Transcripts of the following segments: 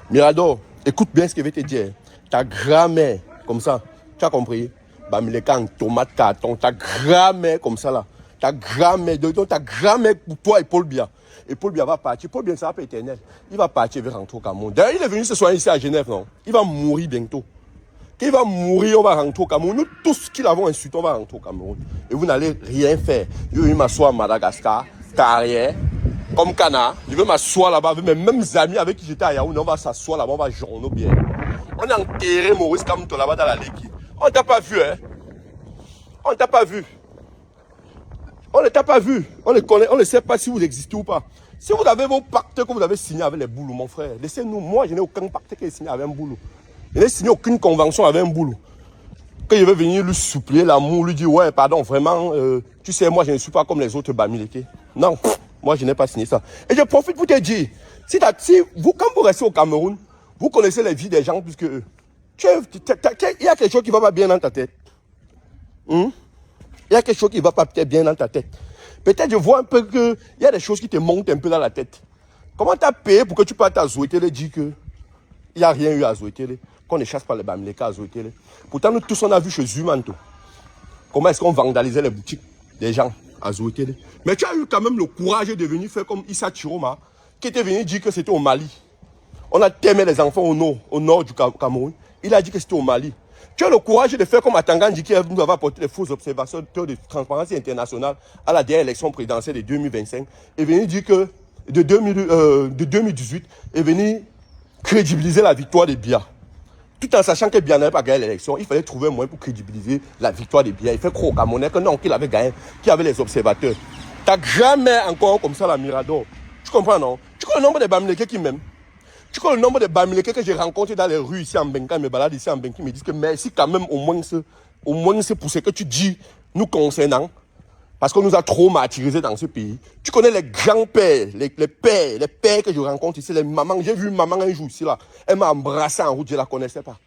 Mirador, écoute bien ce que je vais te dire. Ta grand-mère, comme ça, tu as compris? Bamilekan, tomate, carton, ta grand-mère, comme ça là. Ta grand-mère, ta grand-mère pour toi et Paul Biya. Et Paul Biya va partir. Paul Biya, ça va pas éternel. Il va partir, il va rentrer au Cameroun. D'ailleurs, il est venu se soigner ici à Genève, non? Il va mourir bientôt. Quand il va mourir, on va rentrer au Cameroun. Nous, tous qui l'avons insulté, on va rentrer au Cameroun. Et vous n'allez rien faire. Je vais m'asseoir à Madagascar, carrière, comme Cana. Je vais m'asseoir là-bas avec mes mêmes amis avec qui j'étais à Yaoundé. On va s'asseoir là-bas, on va journaux bien. On a enterré Maurice Kamto là-bas dans la Leki. On ne t'a pas vu, hein? On ne t'a pas vu. On ne t'a pas vu. On ne connaît, on ne sait pas si vous existez ou pas. Si vous avez vos pactes que vous avez signés avec les boulous, mon frère, laissez-nous. Moi, je n'ai aucun pacte que j'ai signé avec un boulot. Je n'ai signé aucune convention avec un boulot. Quand je vais venir lui supplier l'amour, lui dire, ouais, pardon, vraiment, tu sais, moi, je ne suis pas comme les autres Bamileke. Non, moi, je n'ai pas signé ça. Et je profite pour te dire, si vous, quand vous restez au Cameroun, vous connaissez les vies des gens plus que eux. Il y a quelque chose qui ne va pas bien dans ta tête. Il y a quelque chose qui ne va pas peut-être bien dans ta tête. Peut-être je vois un peu qu'il y a des choses qui te montent un peu dans la tête. Comment tu as payé pour que tu partes à Zouétélé dire qu'il n'y a rien eu à Zouétélé, qu'on ne chasse pas les Bamileke à Zouétélé. Pourtant, nous tous, on a vu chez Zumanto comment est-ce qu'on vandalisait les boutiques des gens à Zouétélé. Mais tu as eu quand même le courage de venir faire comme Issa Chiroma, qui était venu dire que c'était au Mali. On a terminé les enfants au nord du Cameroun. Il a dit que c'était au Mali. Tu as le courage de faire comme Atangandi qui nous avait apporté les fausses observations de Transparence internationale à la dernière élection présidentielle de 2025 et venir dire que de 2018 et venir crédibiliser la victoire des Biya. Tout en sachant que Biya n'avait pas gagné l'élection, il fallait trouver un moyen pour crédibiliser la victoire des Biya. Il fait croire au Camerounais que non, qu'il avait gagné, qu'il y avait les observateurs. Tu n'as jamais encore comme ça la Mirador. Tu comprends, non? Tu connais le nombre de Bamileke qui m'aiment? Tu connais le nombre de Bamileke que j'ai rencontrés dans les rues ici en Benka, mes balades ici en Benka, qui me disent que merci quand même au moins c'est pour ce que tu dis nous concernant, parce qu'on nous a trop martyrisés dans ce pays. Tu connais les grands-pères, les pères que je rencontre ici, les mamans. J'ai vu une maman un jour ici là, elle m'a embrassé en route, je ne la connaissais pas.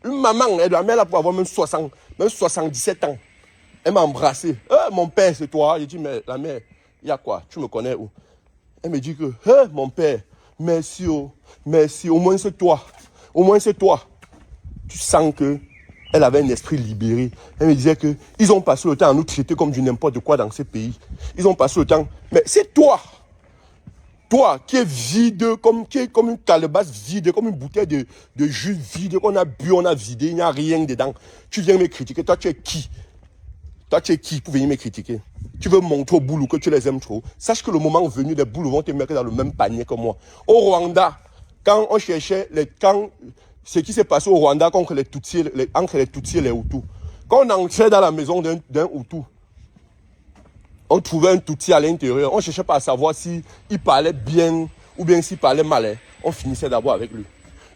Une maman, elle doit même avoir même 77 ans. Elle m'a embrassé. Mon père, c'est toi. J'ai dit, mais la mère, il y a quoi? Tu me connais où? Elle me dit que, mon père, merci, merci, au moins c'est toi. Au moins c'est toi. Tu sens que elle avait un esprit libéré. Elle me disait qu'ils ont passé le temps à nous traiter comme du n'importe quoi dans ce pays. Ils ont passé le temps. Mais c'est toi qui est vide, qui est comme une calebasse vide, comme une bouteille de jus vide qu'on a bu, on a vidé, il n'y a rien dedans. Tu viens me critiquer. Toi, tu es qui? Toi, tu es qui pour venir me critiquer? Tu veux montrer aux boulous que tu les aimes trop. Sache que le moment venu, les boulous vont te mettre dans le même panier que moi. Au Rwanda, quand on cherchait ce qui s'est passé au Rwanda entre les Tutsis et les Hutus, quand on entrait dans la maison d'un Hutu, on trouvait un Tutsi à l'intérieur. On ne cherchait pas à savoir s'il parlait bien ou bien s'il parlait mal. Hein. On finissait d'abord avec lui.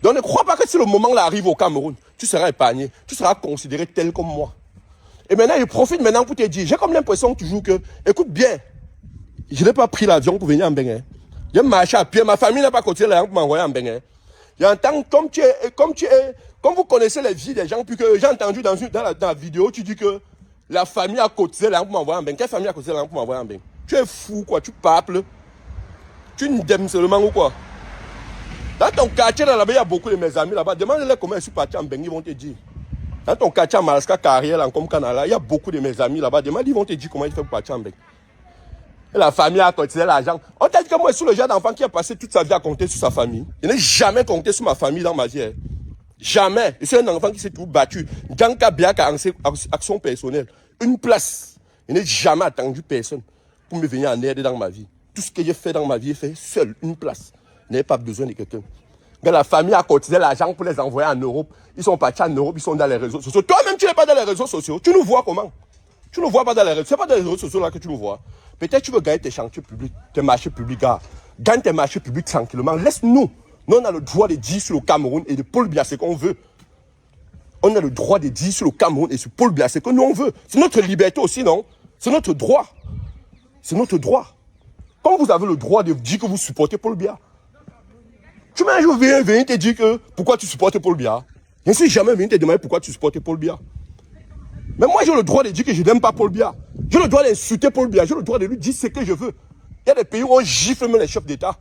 Donc ne crois pas que si le moment là arrive au Cameroun, tu seras épargné. Tu seras considéré tel comme moi. Et maintenant, je profite maintenant pour te dire, j'ai comme l'impression toujours que, écoute bien, je n'ai pas pris l'avion pour venir en Bénin. J'ai marché à pied, ma famille n'a pas continué l'avion pour m'envoyer en Bénin. J'entends, comme vous connaissez les vies des gens, puis que j'ai entendu dans la vidéo, tu dis que la famille a cotisé l'avion pour m'envoyer en Bénin. Quelle famille a cotisé l'avion pour m'envoyer en Bénin? Tu es fou, quoi, tu paples. Tu n'aimes seulement ou quoi? Dans ton quartier, là-bas, il y a beaucoup de mes amis là-bas. Demande-les comment je suis parti en Bénin, ils vont te dire. Dans ton quartier à Malaska, Carrière, là, comme Canada, il y a beaucoup de mes amis là-bas. Demande, ils vont te dire comment ils font pour partir en Bénin. Et la famille a cotisé l'argent. On t'a dit que moi, je suis le genre d'enfant qui a passé toute sa vie à compter sur sa famille. Je n'ai jamais compté sur ma famille dans ma vie. Hein. Jamais. Je suis un enfant qui s'est tout battu. Dans Kabiaka, action personnelle. Une place. Je n'ai jamais attendu personne pour me venir en aide dans ma vie. Tout ce que j'ai fait dans ma vie, j'ai fait seul, une place. Je n'ai pas besoin de quelqu'un. Mais la famille a cotisé l'argent pour les envoyer en Europe. Ils sont partis en Europe, ils sont dans les réseaux sociaux. Toi-même, tu n'es pas dans les réseaux sociaux. Tu nous vois comment? Tu ne vois pas dans les réseaux. Ce n'est pas dans les réseaux sociaux là que tu nous vois. Peut-être tu veux gagner tes chantiers publics, tes marchés publics. Gagne tes marchés publics tranquillement. Laisse-nous. Nous, on a le droit de dire sur le Cameroun et de Paul Biya ce qu'on veut. On a le droit de dire sur le Cameroun et sur Paul Biya ce que nous on veut. C'est notre liberté aussi, non? C'est notre droit. C'est notre droit. Comme vous avez le droit de dire que vous supportez Paul Biya. Tu m'as un jour venu te dire que pourquoi tu supportes Paul Biya. Je ne suis jamais venu te demander pourquoi tu supportes Paul Biya. Mais moi, j'ai le droit de dire que je n'aime pas Paul Biya. J'ai le droit d'insulter Paul Biya. J'ai le droit de lui dire ce que je veux. Il y a des pays où on gifle même les chefs d'État.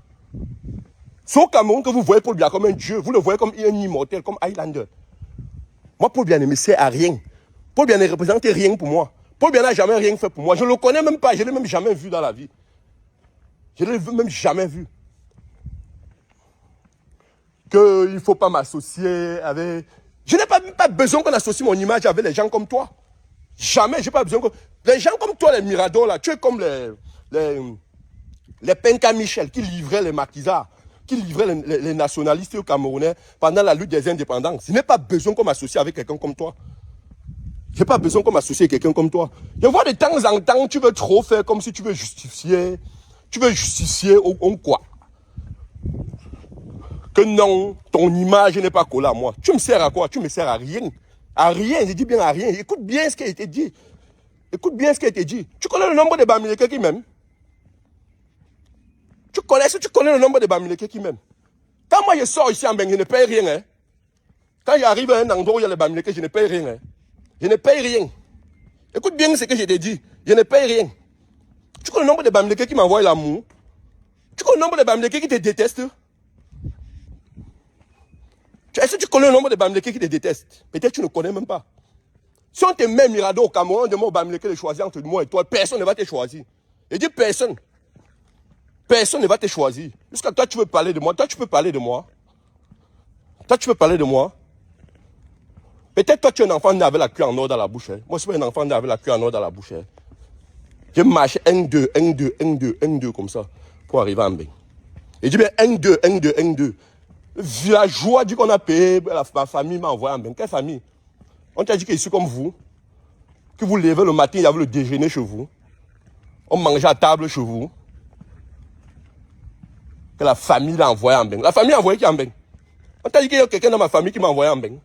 C'est au Cameroun que vous voyez Paul Biya comme un dieu. Vous le voyez comme un immortel, comme Highlander. Moi, Paul Biya ne me sert à rien. Paul Biya ne représente rien pour moi. Paul Biya n'a jamais rien fait pour moi. Je ne le connais même pas. Je ne l'ai même jamais vu dans la vie. Je ne l'ai même jamais vu. Qu'il ne faut pas m'associer avec... Je n'ai pas besoin qu'on associe mon image avec les gens comme toi. Jamais, je n'ai pas besoin que... Les gens comme toi, les Miradors, là, tu es comme les Penka Michel qui livraient les maquisards, qui livraient les nationalistes au Camerounais pendant la lutte des indépendances. Je n'ai pas besoin qu'on m'associe avec quelqu'un comme toi. Je n'ai pas besoin qu'on m'associe avec quelqu'un comme toi. Je vois de temps en temps, tu veux trop faire comme si tu veux justifier. Tu veux justifier ou quoi? Que non, ton image n'est pas collée à moi. Tu me sers à quoi? Tu me sers à rien. À rien, je dis bien à rien. Écoute bien ce qui a été dit. Écoute bien ce qui a été dit. Tu connais le nombre de Bamileke qui m'aiment? Tu connais le nombre de Bamileke qui m'aiment? Quand moi je sors ici en Beng, je ne paye rien. Hein? Quand j'arrive à un endroit où il y a les Bamileke, je ne paye rien. Hein? Je ne paye rien. Écoute bien ce que je t'ai dit. Je ne paye rien. Tu connais le nombre de Bamileke qui m'envoient l'amour? Tu connais le nombre de Bamileke qui te détestent? Est-ce que tu connais le nombre de Bamileke qui te détestent? Peut-être que tu ne connais même pas. Si on te met Mirador au Cameroun, on demande aux Bamileke de choisir entre moi et toi, personne ne va te choisir. Je dis personne. Personne ne va te choisir. Jusqu'à toi, tu veux parler de moi. Toi, tu peux parler de moi. Toi, tu peux parler de moi. Peut-être toi, tu es un enfant né avec la queue en or dans la bouche. Hein. Moi, je suis un enfant né avec la queue en or dans la bouche. Hein. Je marche 1, 2, 1, 2, 1, 2, 1, 2 comme ça pour arriver en Beng. Et je dis, mais 1, 2, 1, 2, 1, 2. Villageois dit qu'on a payé, ma famille m'a envoyé en Beng. Quelle famille? On t'a dit que je suis comme vous, que vous levez le matin, il y avait le déjeuner chez vous. On mangeait à table chez vous. Que la famille l'a envoyé en Beng. La famille a envoyé qui en Beng? On t'a dit qu'il y a quelqu'un dans ma famille qui m'a envoyé en Beng.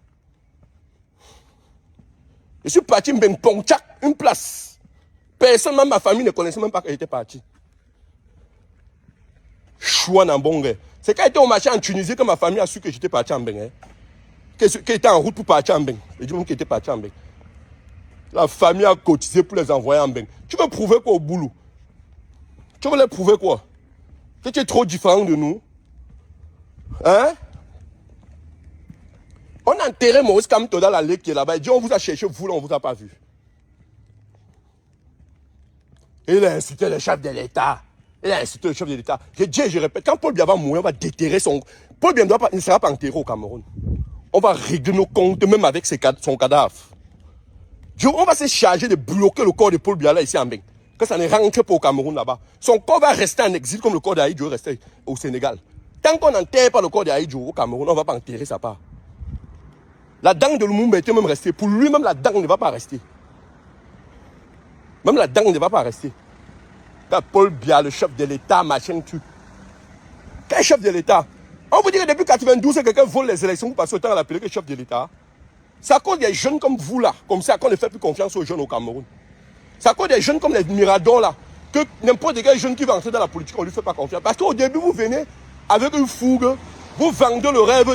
Je suis parti en Beng Pongchak, une place. Personne, même ma famille ne connaissait même pas que j'étais parti. Chouan en Bongue. C'est quand j'étais au marché en Tunisie que ma famille a su que j'étais parti en Beng. Hein. Qu'elle était en route pour partir en Beng. Je dis même qu'elle était parti en Beng. La famille a cotisé pour les envoyer en Beng. Tu veux prouver quoi au boulot? Tu veux leur prouver quoi? Que tu es trop différent de nous? Hein? On a enterré Maurice Kamto dans la lake qui est là-bas. Il dit on vous a cherché, vous là, on ne vous a pas vu. Il a insulté le chef de l'État. Il a insulté le chef de l'État. Je dis et je répète, quand Paul Biya va mourir, on va déterrer son... Paul Biya ne sera pas enterré au Cameroun. On va régler nos comptes, même avec son cadavre. On va se charger de bloquer le corps de Paul Biya là, ici en Beng. Que ça ne rentre pas au Cameroun là-bas. Son corps va rester en exil comme le corps d'Aïdjo restait au Sénégal. Tant qu'on n'enterre pas le corps d'Aïdjo au Cameroun, on ne va pas enterrer sa part. La dent de Lumumba était même restée. Pour lui, même la dent ne va pas rester. Même la dent ne va pas rester. Quand Paul Biya, le chef de l'État, machin, tu. Quel chef de l'État? On vous dit que depuis 92, quelqu'un vole les élections, vous passez autant à l'appeler que chef de l'État. C'est à cause des jeunes comme vous là, comme ça, qu'on ne fait plus confiance aux jeunes au Cameroun. C'est à cause des jeunes comme les Miradors là, que n'importe quel jeune qui va entrer dans la politique, on ne lui fait pas confiance. Parce qu'au début, vous venez avec une fougue, vous vendez le rêve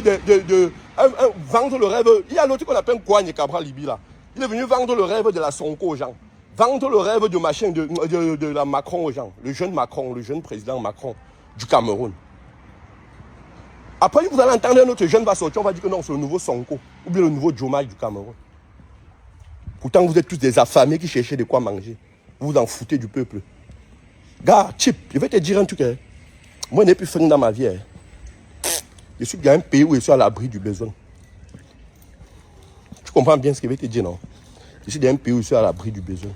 vendre le rêve. Il y a l'autre qu'on appelle Kouane Cabral Libi là. Il est venu vendre le rêve de la Sonko aux gens. Vendre le rêve de machin de la Macron aux gens. Le jeune Macron, le jeune président Macron du Cameroun. Après, vous allez entendre un autre jeune va sortir, on va dire que non, c'est le nouveau Sonko. Ou bien le nouveau Diomaye du Cameroun. Pourtant, vous êtes tous des affamés qui cherchaient de quoi manger. Vous vous en foutez du peuple. Gars, Chip, je vais te dire un truc. Hein. Moi, je n'ai plus faim dans ma vie. Hein. Je suis dans un pays où je suis à l'abri du besoin. Tu comprends bien ce que je vais te dire, non? Je suis dans un pays où je suis à l'abri du besoin.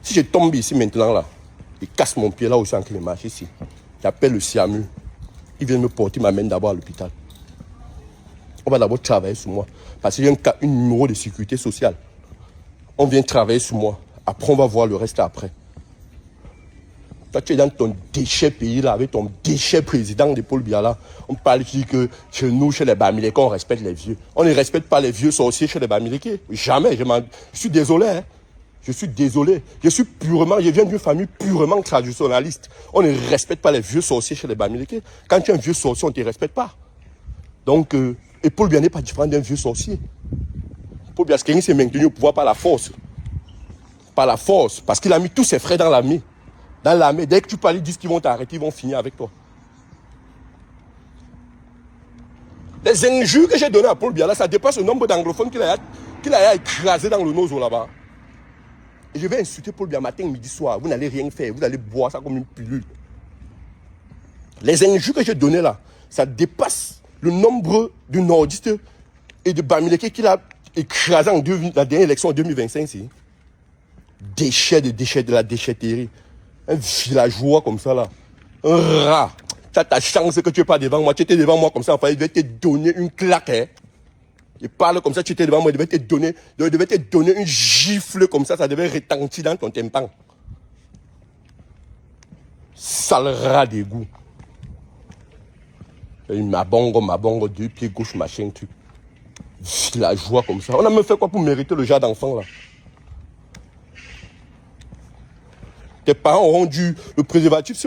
Si je tombe ici maintenant, là, et casse mon pied là où je suis en train de marcher ici, j'appelle le SIAMU. Il vient me porter, m'amène d'abord à l'hôpital. On va d'abord travailler sur moi. Parce qu'il y a un numéro de sécurité sociale. On vient travailler sur moi. Après, on va voir le reste après. Toi, tu es dans ton déchet pays là, avec ton déchet président de Paul Biya là. On parle que chez nous, chez les Bamileke, on respecte les vieux. On ne respecte pas les vieux sorciers chez les Bamileke. Jamais. Je suis désolé. Hein. Je suis désolé. Je viens d'une famille purement traditionnaliste. On ne respecte pas les vieux sorciers chez les Bamileke. Quand tu es un vieux sorcier, on ne te respecte pas. Donc, et Paul Biya n'est pas différent d'un vieux sorcier. Paul Biya s'est maintenu au pouvoir par la force. Par la force. Parce qu'il a mis tous ses frères dans l'armée. Dans l'armée, dès que tu parles, ils disent qu'ils vont t'arrêter, ils vont finir avec toi. Les injures que j'ai données à Paul Biya, là, ça dépasse le nombre d'anglophones qu'il a écrasé dans le nozo là-bas. Et je vais insulter Paul Biya matin, midi, soir. Vous n'allez rien faire. Vous allez boire ça comme une pilule. Les injures que j'ai données là, ça dépasse le nombre de nordistes et de Bamileke qu'il a écrasé en la dernière élection en 2025. Déchets de la déchetterie. Un villageois comme ça là. Un rat. Tu as ta chance que tu n'es pas devant moi. Tu étais devant moi comme ça. Enfin, il devait te donner une claque. Hein. Il parle comme ça, tu étais devant moi. Il devait te donner une gifle comme ça. Ça devait retentir dans ton tympan. Sale rat d'égout. Ma bongo, 2 pieds gauche, machin, truc. Villageois comme ça. On a même fait quoi pour mériter le genre d'enfant là? Tes parents auront dû le préservatif,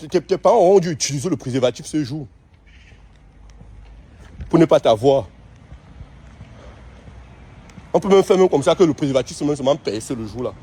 tes parents auront dû utiliser le préservatif ce jour. Pour ne pas t'avoir. On peut même faire même comme ça que le préservatif se met seulement percé le jour là.